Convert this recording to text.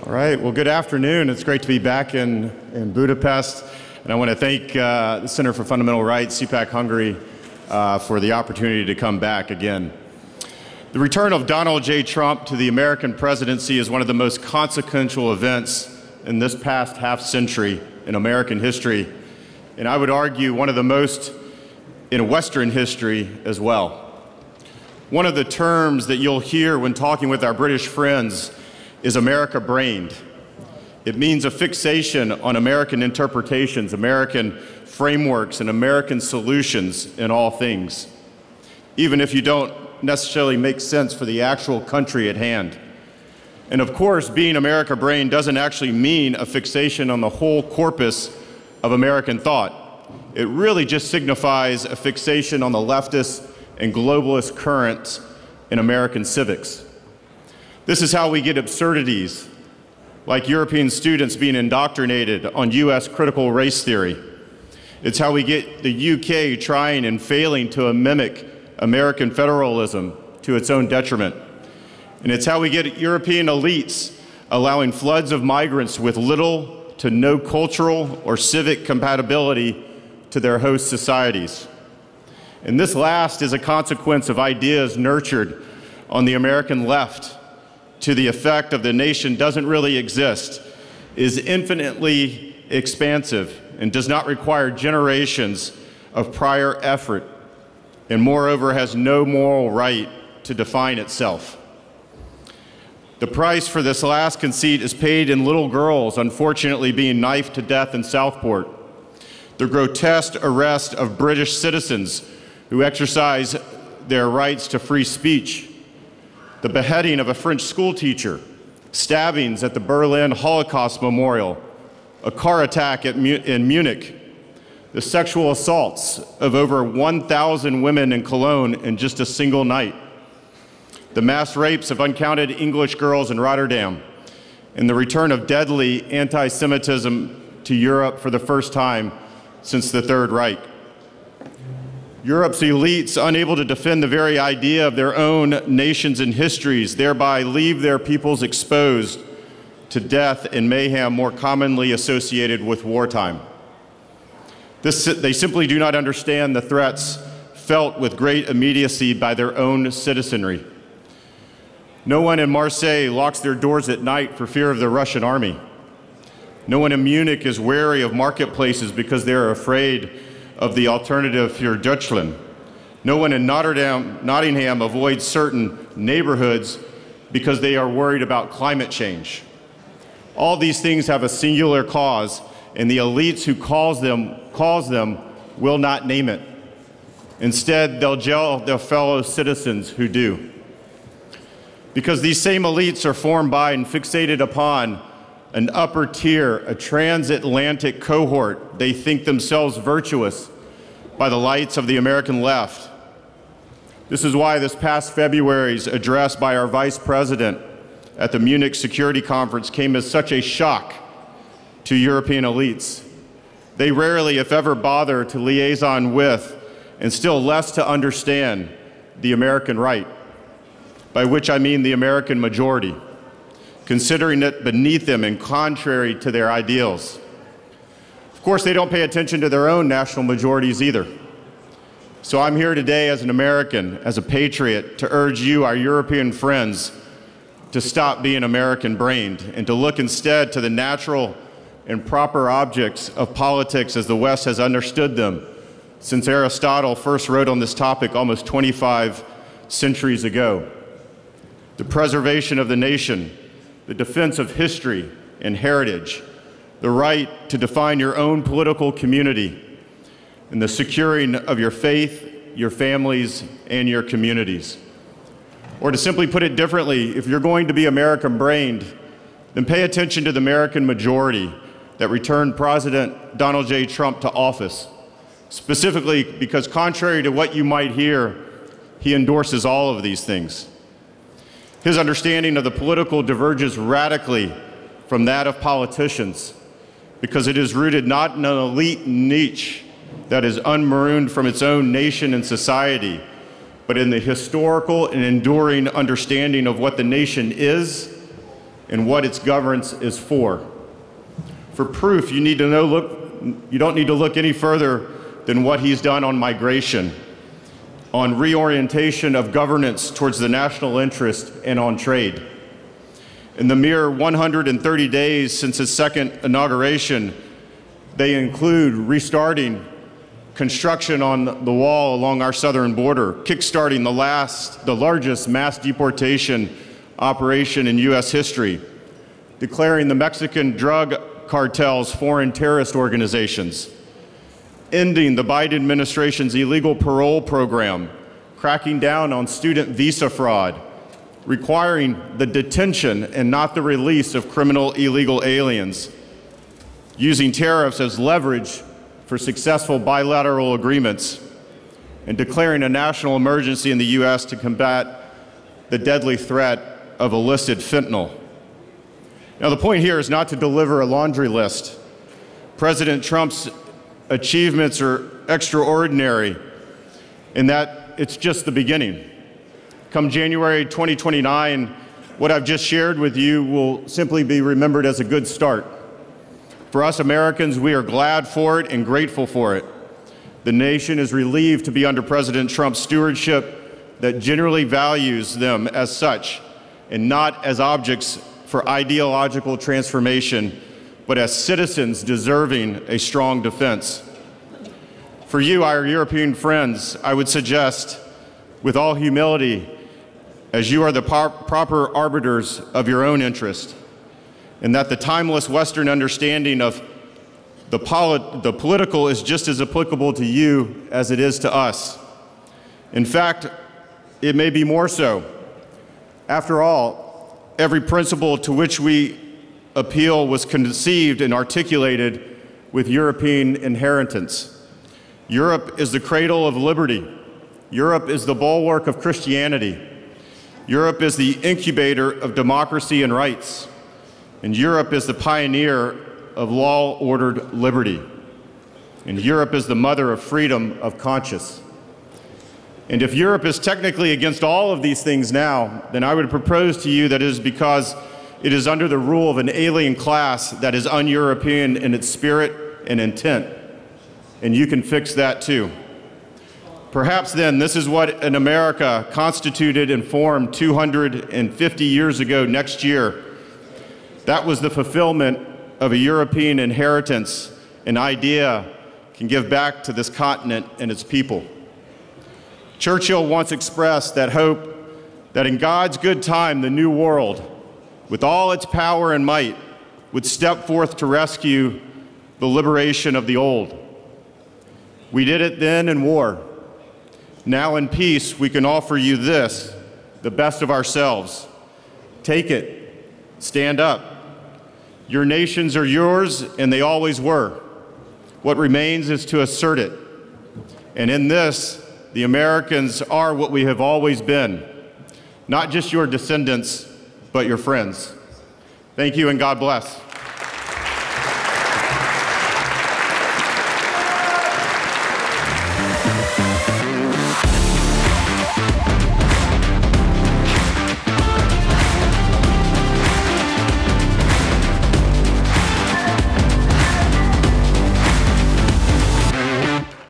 All right, well, good afternoon. It's great to be back in Budapest. And I want to thank the Center for Fundamental Rights, CPACHungary, for the opportunity to come back again. The return of Donald J. Trump to the American presidency is one of the most consequential events in this past half century in American history, and I would argue one of the most in Western history as well. One of the terms that you'll hear when talking with our British friends is America-brained. It means a fixation on American interpretations, American frameworks, and American solutions in all things, even if you don't necessarily make sense for the actual country at hand. And of course, being America-brained doesn't actually mean a fixation on the whole corpus of American thought. It really just signifies a fixation on the leftist and globalist currents in American civics. This is how we get absurdities like European students being indoctrinated on US critical race theory. It's how we get the UK trying and failing to mimic American federalism to its own detriment. And it's how we get European elites allowing floods of migrants with little to no cultural or civic compatibility to their host societies. And this last is a consequence of ideas nurtured on the American left to the effect of the nation doesn't really exist, is infinitely expansive, and does not require generations of prior effort, and moreover has no moral right to define itself. The price for this last conceit is paid in little girls unfortunately being knifed to death in Southport, the grotesque arrest of British citizens who exercise their rights to free speech, the beheading of a French schoolteacher, stabbings at the Berlin Holocaust Memorial, a car attack in Munich, the sexual assaults of over 1,000 women in Cologne in just a single night, the mass rapes of uncounted English girls in Rotterdam, and the return of deadly anti-Semitism to Europe for the first time since the Third Reich. Europe's elites, unable to defend the very idea of their own nations and histories, thereby leave their peoples exposed to death and mayhem more commonly associated with wartime. They simply do not understand the threats felt with great immediacy by their own citizenry. No one in Marseille locks their doors at night for fear of the Russian army. No one in Munich is wary of marketplaces because they are afraid of the Alternative für Deutschland. No one in Nottingham avoids certain neighborhoods because they are worried about climate change. All these things have a singular cause, and the elites who cause them will not name it. Instead, they'll jail their fellow citizens who do. Because these same elites are formed by and fixated upon an upper tier, a transatlantic cohort. They think themselves virtuous by the lights of the American left. This is why this past February's address by our Vice President at the Munich Security Conference came as such a shock to European elites. They rarely, if ever, bother to liaison with, and still less to understand, the American right, by which I mean the American majority, considering it beneath them and contrary to their ideals. Of course, they don't pay attention to their own national majorities either. So I'm here today as an American, as a patriot, to urge you, our European friends, to stop being American-brained and to look instead to the natural and proper objects of politics as the West has understood them since Aristotle first wrote on this topic almost 25 centuries ago. The preservation of the nation, the defense of history and heritage, the right to define your own political community, and the securing of your faith, your families, and your communities. Or to simply put it differently, if you're going to be American-brained, then pay attention to the American majority that returned President Donald J. Trump to office, specifically because contrary to what you might hear, he endorses all of these things. His understanding of the political diverges radically from that of politicians because it is rooted not in an elite niche that is unmarooned from its own nation and society, but in the historical and enduring understanding of what the nation is and what its governance is for. For proof, you don't need to look any further than what he's done on migration, on reorientation of governance towards the national interest, and on trade. In the mere 130 days since his second inauguration, they include restarting construction on the wall along our southern border, kickstarting the largest mass deportation operation in U.S. history, declaring the Mexican drug cartels foreign terrorist organizations, ending the Biden administration's illegal parole program, cracking down on student visa fraud, requiring the detention and not the release of criminal illegal aliens, using tariffs as leverage for successful bilateral agreements, and declaring a national emergency in the U.S. to combat the deadly threat of illicit fentanyl. Now, the point here is not to deliver a laundry list. President Trump's achievements are extraordinary in that it's just the beginning. Come January 2029, what I've just shared with you will simply be remembered as a good start. For us Americans, we are glad for it and grateful for it. The nation is relieved to be under President Trump's stewardship that generally values them as such and not as objects for ideological transformation, but as citizens deserving a strong defense. For you, our European friends, I would suggest, with all humility, as you are the proper arbiters of your own interest, and that the timeless Western understanding of the political is just as applicable to you as it is to us. In fact, it may be more so. After all, every principle to which we appeal was conceived and articulated with European inheritance. Europe is the cradle of liberty. Europe is the bulwark of Christianity. Europe is the incubator of democracy and rights. And Europe is the pioneer of law-ordered liberty. And Europe is the mother of freedom of conscience. And if Europe is technically against all of these things now, then I would propose to you that it is because it is under the rule of an alien class that is un-European in its spirit and intent. And you can fix that too. Perhaps then this is what an America constituted and formed 250 years ago next year. That was the fulfillment of a European inheritance, an idea can give back to this continent and its people. Churchill once expressed that hope that in God's good time, the new world, with all its power and might, would step forth to rescue the liberation of the old. We did it then in war. Now in peace, we can offer you this, the best of ourselves. Take it. Stand up. Your nations are yours, and they always were. What remains is to assert it. And in this, the Americans are what we have always been, not just your descendants, but your friends. Thank you, and God bless.